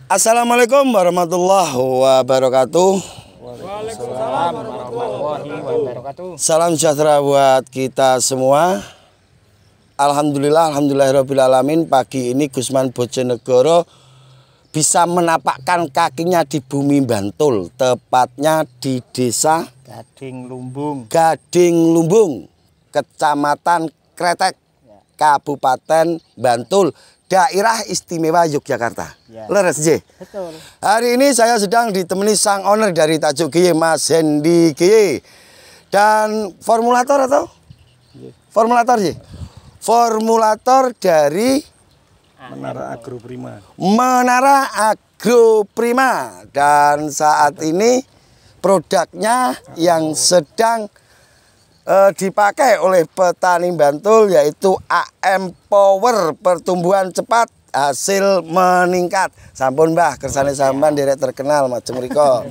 Assalamualaikum warahmatullahi wabarakatuh. Waalaikumsalam warahmatullahi wabarakatuh. Salam sejahtera buat kita semua. Alhamdulillahirrabbilalamin. Pagi ini Gusman Bojonegoro bisa menapakkan kakinya di bumi Bantul, tepatnya di desa Gading Lumbung, Kecamatan Kretek, Kabupaten Bantul, Daerah Istimewa Yogyakarta. Ya. Leres J. Betul. Hari ini saya sedang ditemani sang owner dari Tajuk GY, Mas Hendy GY. Dan formulator atau? Formulator J. Formulator dari Menara Agroprima. Menara Agroprima. Dan saat ini produknya yang sedang dipakai oleh petani Bantul yaitu AM Power, pertumbuhan cepat, hasil meningkat. Sampun Mbah, kersane sampean derek terkenal macam riko.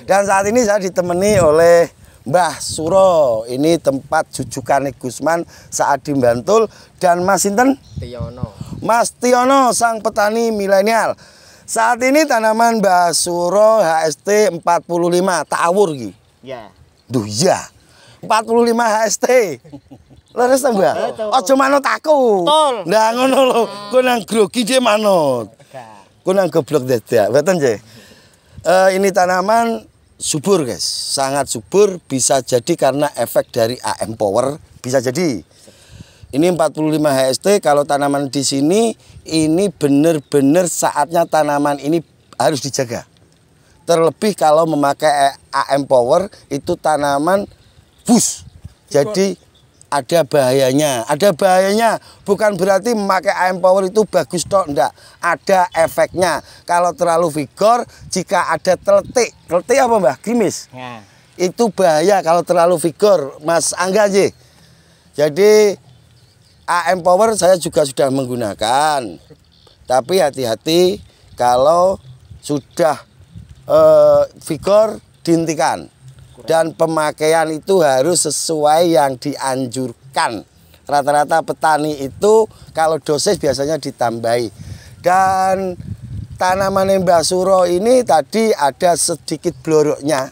Dan saat ini saya ditemani oleh Mbah Suro. Ini tempat jujukan Gusman saat di Bantul. Dan Mas Sinten? Tiono. Mas Tiono, sang petani milenial. Saat ini tanaman Mbah Suro HST 45 tawur iki. Ya. Duh ya. 45 HST. Leres ta, Mbak? Aja manut aku. Lah ngono lho, kowe nang grogi dhewe manut. Kowe nang goblok dadak, mboten nggih. Ini tanaman subur, guys. Sangat subur, bisa jadi karena efek dari AM Power, bisa jadi. Ini 45 HST, kalau tanaman di sini ini benar-benar saatnya tanaman ini harus dijaga. Terlebih kalau memakai AM Power itu tanaman bus, jadi ada bahayanya. Ada bahayanya, bukan berarti memakai AM Power itu bagus toh, enggak. Ada efeknya. Kalau terlalu vigor, jika ada teletik apa Mbah? Grimis. Ya. Itu bahaya kalau terlalu vigor, Mas Angga J. Jadi AM Power saya juga sudah menggunakan. Tapi hati-hati kalau sudah vigor dihentikan. Dan pemakaian itu harus sesuai yang dianjurkan. Rata-rata petani itu kalau dosis biasanya ditambahi. Dan tanaman Mbah Suro ini tadi ada sedikit bloroknya.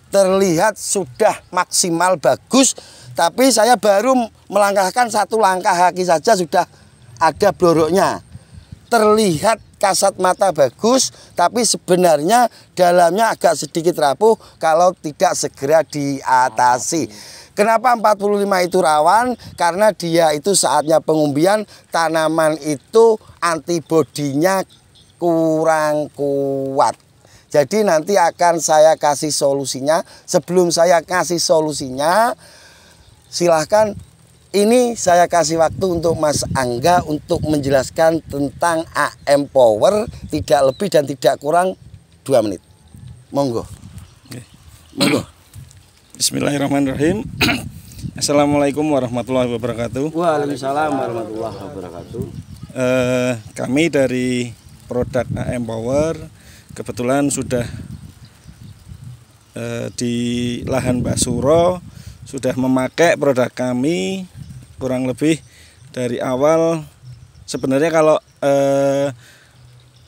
Terlihat sudah maksimal bagus. Tapi saya baru melangkahkan satu langkah kaki saja sudah ada bloroknya. Terlihat kasat mata bagus, tapi sebenarnya dalamnya agak sedikit rapuh kalau tidak segera diatasi. Kenapa 45 itu rawan? Karena dia itu saatnya pengumbian, tanaman itu antibodinya kurang kuat. Jadi nanti akan saya kasih solusinya. Sebelum saya kasih solusinya, silahkan. Ini saya kasih waktu untuk Mas Angga untuk menjelaskan tentang AM Power, tidak lebih dan tidak kurang 2 menit. Monggo. Monggo. Bismillahirrahmanirrahim. Assalamualaikum warahmatullahi wabarakatuh. Waalaikumsalam warahmatullahi wabarakatuh. Kami dari produk AM Power kebetulan sudah di lahan Mbah Suro sudah memakai produk kami kurang lebih dari awal. Sebenarnya kalau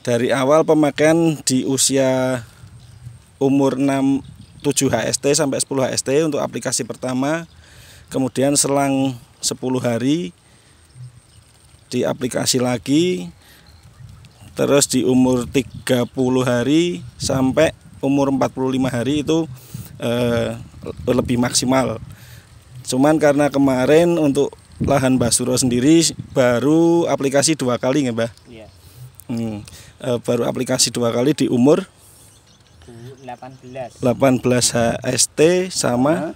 dari awal pemakaian di usia umur 7 HST sampai 10 HST untuk aplikasi pertama, kemudian selang 10 hari diaplikasi lagi, terus di umur 30 hari sampai umur 45 hari itu lebih maksimal. Cuman karena kemarin untuk lahan Mbah Suro sendiri baru aplikasi 2 kali ya Mbah? Iya. Baru aplikasi 2 kali di umur 18 HST sama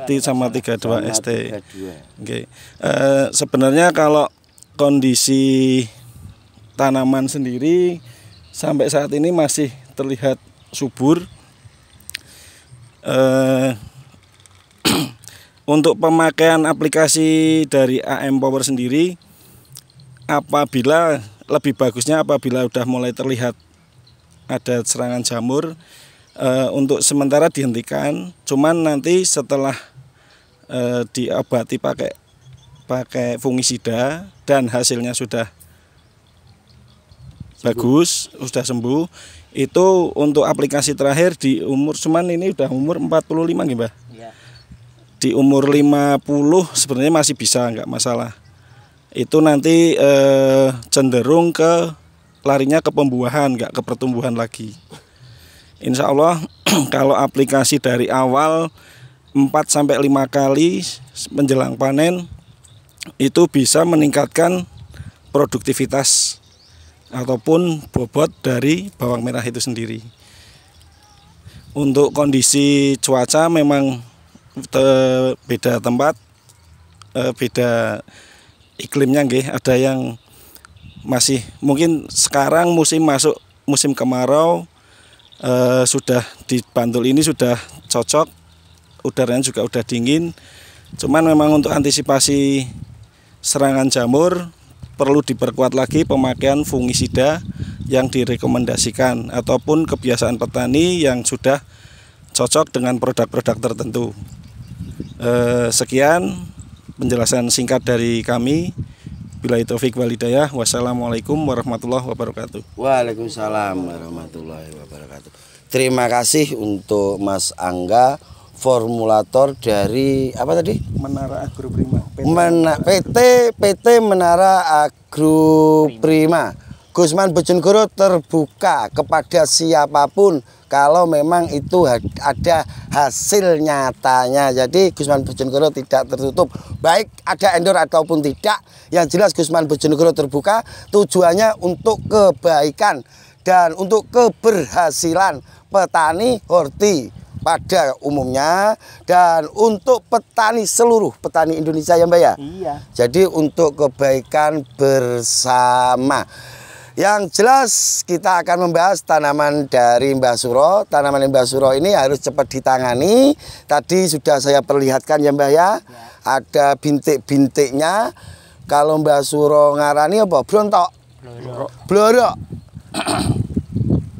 32 ST. Okay. Sebenarnya kalau kondisi tanaman sendiri sampai saat ini masih terlihat subur. Untuk pemakaian aplikasi dari AM Power sendiri, apabila lebih bagusnya apabila sudah mulai terlihat ada serangan jamur, untuk sementara dihentikan. Cuman nanti setelah diobati pakai fungisida dan hasilnya sudah bagus, sudah sembuh. Itu untuk aplikasi terakhir di umur, cuman ini udah umur 45 nggih, Mbah? Iya. Di umur 50 sebenarnya masih bisa, nggak masalah. Itu nanti cenderung ke larinya ke pembuahan, nggak ke pertumbuhan lagi. Insya Allah kalau aplikasi dari awal 4-5 kali menjelang panen itu bisa meningkatkan produktivitas ataupun bobot dari bawang merah itu sendiri. Untuk kondisi cuaca memang beda tempat, beda iklimnya nggih. Ada yang masih mungkin sekarang masuk musim kemarau, sudah di Bantul ini sudah cocok, udaranya juga udah dingin. Cuman memang untuk antisipasi serangan jamur perlu diperkuat lagi pemakaian fungisida yang direkomendasikan ataupun kebiasaan petani yang sudah cocok dengan produk-produk tertentu. Sekian penjelasan singkat dari kami. Billahi taufik wal hidayah. Wassalamualaikum warahmatullahi wabarakatuh. Waalaikumsalam warahmatullahi wabarakatuh. Terima kasih untuk Mas Angga, formulator dari apa tadi? Menara Agro Prima. PT Menara Agro Prima. Gusman Bojonegoro terbuka kepada siapapun kalau memang itu ada hasil nyatanya. Jadi Gusman Bojonegoro tidak tertutup, baik ada endor ataupun tidak. Yang jelas Gusman Bojonegoro terbuka tujuannya untuk kebaikan dan untuk keberhasilan petani horti pada umumnya dan untuk petani seluruh petani Indonesia ya Mbak ya. Iya. Jadi untuk kebaikan bersama. Yang jelas kita akan membahas tanaman dari Mbah Suro. Tanaman Mbah Suro ini harus cepat ditangani. Tadi sudah saya perlihatkan ya Mbah ya. Ada bintik-bintiknya. Kalau Mbah Suro ngarani apa? Brontok. Blorok.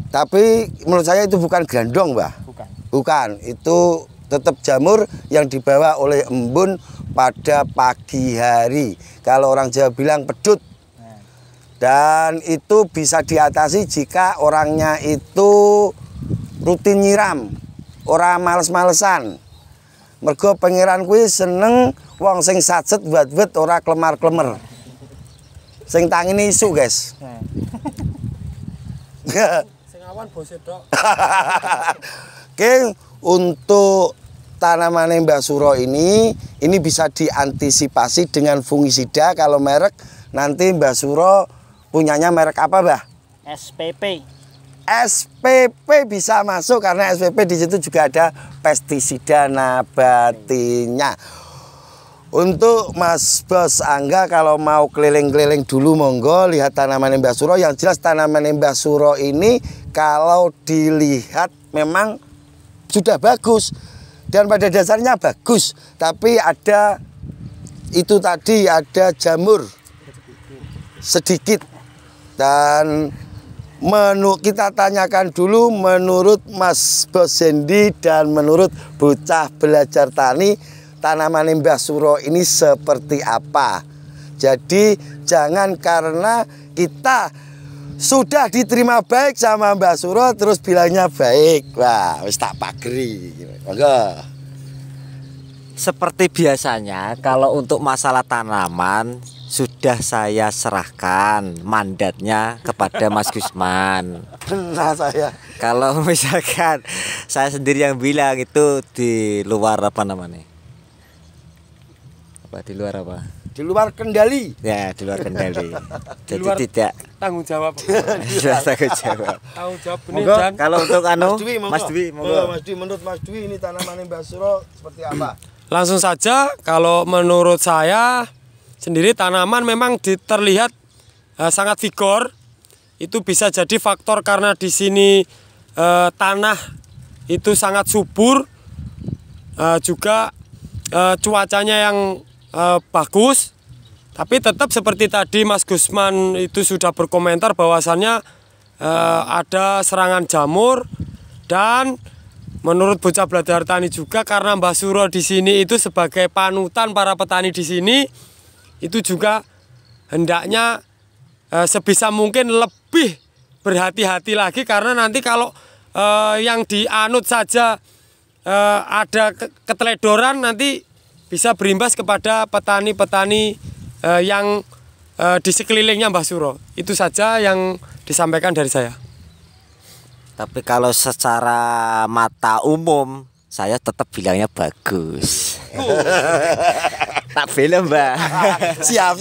Tapi menurut saya itu bukan grandong Mbah. Bukan, itu tetap jamur yang dibawa oleh embun pada pagi hari. Kalau orang Jawa bilang pedut. Dan itu bisa diatasi jika orangnya itu rutin nyiram, orang males-malesan. Mergo pangeran kuwi seneng wong sing sajet buat-buat ora klemar-klemer. Sing tangine isu, guys. Sing awan bose tok. Oke, untuk tanaman Mbah Suro ini bisa diantisipasi dengan fungisida. Kalau merek nanti Mbah Suro punyanya merek apa, Mbah? SPP. SPP bisa masuk karena SPP di situ juga ada pestisida nabatinya. Untuk Mas Bos Angga kalau mau keliling-keliling dulu monggo lihat tanaman Mbah Suro. Yang jelas tanaman Mbah Suro ini kalau dilihat memang sudah bagus dan pada dasarnya bagus, tapi ada itu tadi ada jamur sedikit. Dan kita tanyakan dulu menurut Mas Bos Hendi dan menurut bocah belajar tani, tanaman Mbah Suro ini seperti apa. Jadi jangan karena kita sudah diterima baik sama Mbah Suro terus bilangnya baik. Wah, wis tak pageri. Monggo. Seperti biasanya kalau untuk masalah tanaman sudah saya serahkan mandatnya kepada Mas Gusman. Benar saya. Kalau misalkan saya sendiri yang bilang itu di luar apa namanya? Apa di luar apa? Di luar kendali. Ya, di luar kendali. Jadi luar tidak tanggung jawab. sudah tanggung jawab. Tanggung jawab benih Monggo. dan Kalau untuk anu Mas Dwi, monggo. monggo. Mas Dwi, menurut Mas Dwi ini tanaman Mbah Suro seperti apa? langsung saja kalau menurut saya sendiri tanaman memang terlihat sangat vigor. Itu bisa jadi faktor karena di sini tanah itu sangat subur, juga cuacanya yang bagus. Tapi tetap seperti tadi Mas Gusman itu sudah berkomentar bahwasannya ada serangan jamur, dan menurut bocah belajar tani juga karena Mbah Suro di sini itu sebagai panutan para petani di sini, itu juga hendaknya sebisa mungkin lebih berhati-hati lagi karena nanti kalau yang dianut saja ada keteledoran nanti bisa berimbas kepada petani-petani yang di sekelilingnya Mbah Suro. Itu saja yang disampaikan dari saya. Tapi kalau secara mata umum saya tetap bilangnya bagus. Tak bela Mbak. Siap.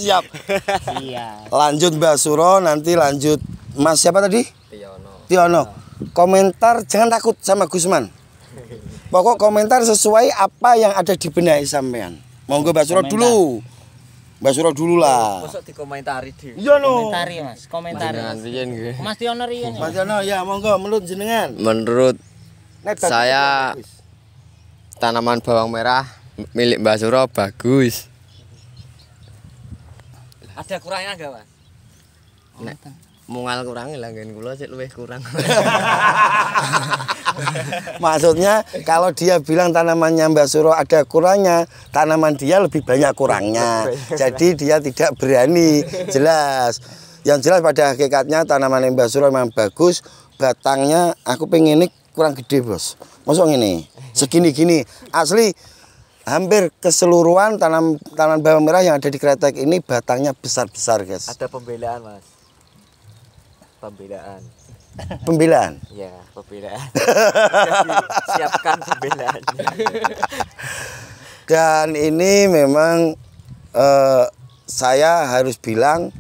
Iya. Lanjut Mbah Suro, nanti lanjut Mas siapa tadi? Tiono. Komentar jangan takut sama Gusman. Pokok komentar sesuai apa yang ada di benak sampean. Monggo Mbah Suro dulu. Mbah Suro dulu lah. Mosok dikomentari dhewe. Iya no. Komentari Mas, komentari. Mas Tiono riyen. Mas Tiono ya monggo menurut jenengan. Menurut saya tanaman bawang merah milik Mbah Suro bagus. Ada kurangnya enggak, Mas? Nek mungal kurangi lah nggen kula sik luwih kurang. Maksudnya kalau dia bilang tanamannya Mbah Suro ada kurangnya, tanaman dia lebih banyak kurangnya. Jadi dia tidak berani. Jelas. Yang jelas pada hakikatnya tanaman Mbah Suro memang bagus. Batangnya aku pengen ini kurang gede bos. Masuk ini segini-gini. Asli hampir keseluruhan tanaman bawang merah yang ada di Kretek ini batangnya besar-besar guys. Ada pembelaan Mas. Pembelaan. Ya, pembelaan. Siapkan pembelaan. Dan ini memang saya harus bilang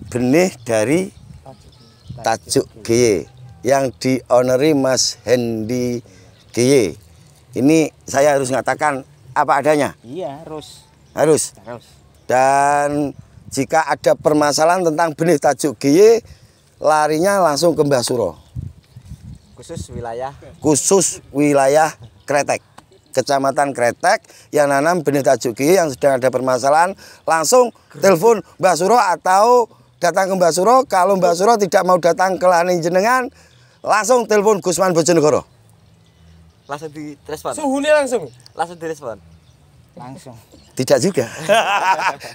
benih dari Tajuk GY yang dionori Mas Hendy GY. Ini saya harus mengatakan apa adanya. Iya, Harus. Dan jika ada permasalahan tentang benih Tajuk GY, larinya langsung ke Mbah Suro. Khusus wilayah Kretek. Kecamatan Kretek yang nanam benih Tajuk GY yang sedang ada permasalahan, langsung telepon Mbah Suro atau datang ke Mbah Suro. Kalau Mbah Suro tidak mau datang ke lahan jenengan, langsung telepon Gusman Bojonegoro. Langsung direspon. Suhunya langsung direspon. langsung. Tidak juga.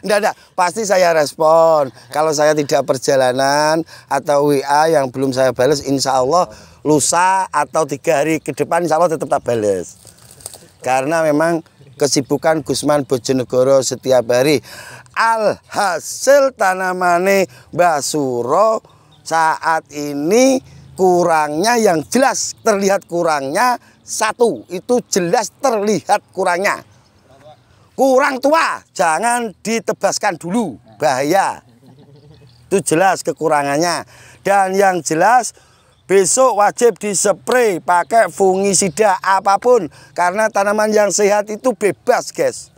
Enggak. Pasti saya respon. Kalau saya tidak perjalanan atau WA yang belum saya balas, insya Allah lusa atau 3 hari ke depan insya Allah tetap tak balas. Karena memang kesibukan Gusman Bojonegoro setiap hari. Alhasil tanaman Mbah Suro saat ini kurangnya yang jelas terlihat kurangnya satu, itu jelas terlihat kurangnya. Kurang tua, jangan ditebaskan dulu, bahaya. Itu jelas kekurangannya. Dan yang jelas besok wajib dispray pakai fungisida apapun. Karena tanaman yang sehat itu bebas guys.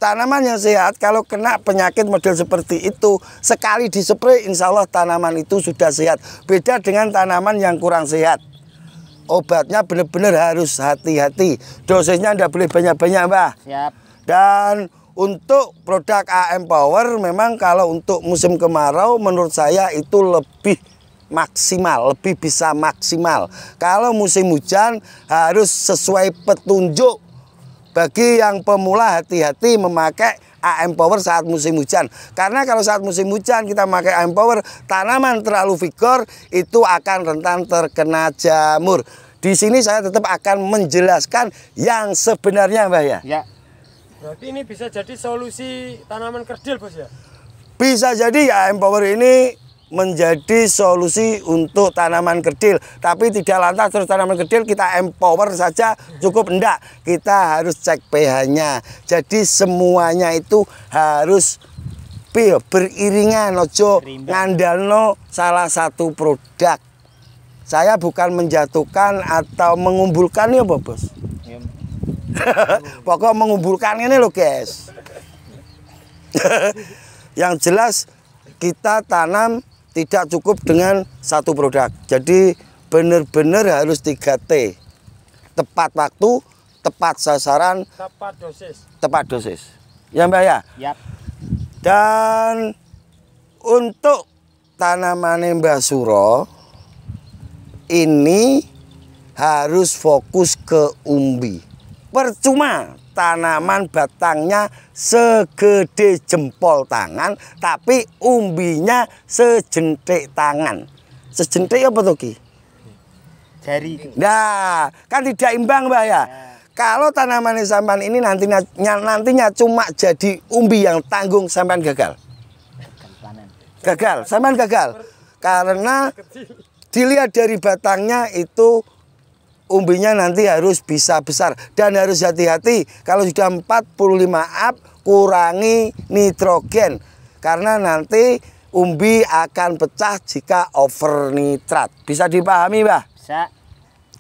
Tanaman yang sehat kalau kena penyakit model seperti itu, sekali dispray insya Allah tanaman itu sudah sehat. Beda dengan tanaman yang kurang sehat. Obatnya benar-benar harus hati-hati. Dosisnya tidak boleh banyak-banyak Mbah. Siap. Dan untuk produk AM Power memang kalau untuk musim kemarau menurut saya itu lebih maksimal, lebih bisa maksimal. Kalau musim hujan harus sesuai petunjuk. Bagi yang pemula hati-hati memakai AM Power saat musim hujan. Karena kalau saat musim hujan kita memakai AM Power, tanaman terlalu vigor itu akan rentan terkena jamur. Di sini saya tetap akan menjelaskan yang sebenarnya Mbah ya. Ya. Berarti ini bisa jadi solusi tanaman kerdil bos ya? Bisa jadi AM Power ini menjadi solusi untuk tanaman kerdil. Tapi tidak lantas terus tanaman kerdil kita empower saja cukup, enggak. Kita harus cek pH-nya. Jadi semuanya itu harus beriringan, ojo ngandalno salah satu produk. Saya bukan menjatuhkan atau mengumpulkan ya bos. Pokok mengumpulkan ini loh guys. Yang jelas kita tanam tidak cukup dengan satu produk. Jadi benar-benar harus 3T. Tepat waktu, tepat sasaran, tepat dosis. Ya Mbak ya? Yap. Dan untuk tanaman Mbah Suro ini harus fokus ke umbi. Percuma tanaman batangnya segede jempol tangan, tapi umbinya sejentik tangan. Sejentik apa tuh Ki? Jari itu. Nah, kan tidak imbang Mbak ya. Kalau tanaman sampan ini nantinya cuma jadi umbi yang tanggung, sampan gagal. Gagal, sampan gagal. Karena dilihat dari batangnya itu umbinya nanti harus bisa besar. Dan harus hati-hati kalau sudah 45 up kurangi nitrogen. Karena nanti umbi akan pecah jika over nitrat. Bisa dipahami Mbak? Bisa.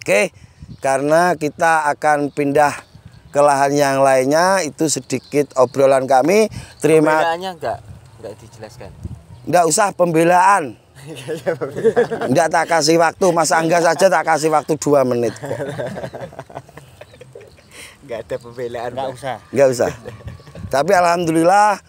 Oke, karena kita akan pindah ke lahan yang lainnya, itu sedikit obrolan kami. Pembelaannya enggak dijelaskan. Enggak usah pembelaan. Enggak tak kasih waktu, Mas Angga saja tak kasih waktu 2 menit kok. Enggak ada pembelaan. Enggak usah. Tapi alhamdulillah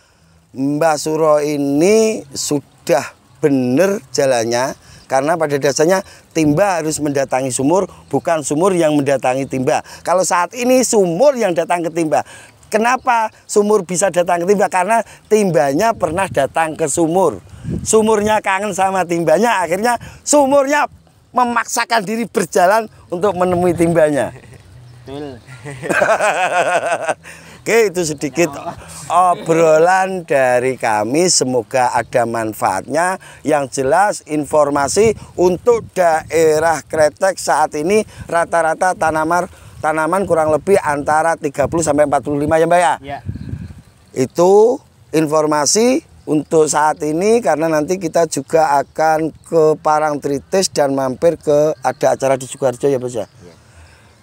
Mbak Suro ini sudah benar jalannya. Karena pada dasarnya timba harus mendatangi sumur, bukan sumur yang mendatangi timba. Kalau saat ini sumur yang datang ke timba. Kenapa sumur bisa datang ke timba? Karena timbanya pernah datang ke sumur. Sumurnya kangen sama timbanya, akhirnya sumurnya memaksakan diri berjalan untuk menemui timbanya. Oke, itu sedikit obrolan dari kami. Semoga ada manfaatnya. Yang jelas informasi untuk daerah Kretek saat ini rata-rata tanaman kurang lebih antara 30 sampai 45 ya Mbak ya? Ya. Itu informasi untuk saat ini, karena nanti kita juga akan ke Parangtritis dan mampir ke ada acara di Sukoharjo ya Bos ya.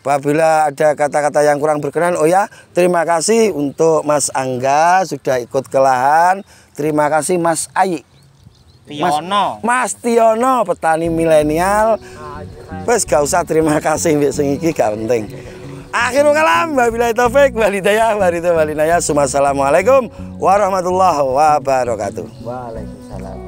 Apabila ada kata-kata yang kurang berkenan, oh ya, terima kasih untuk Mas Angga sudah ikut ke lahan. Terima kasih Mas Ayi. Mas Tiono, petani milenial. Wes gak usah terima kasih mbek sing iki gak penting. Akhirul kalam, wabillahi taufik wal hidayah, wassalamualaikum warahmatullahi wabarakatuh. Waalaikumsalam.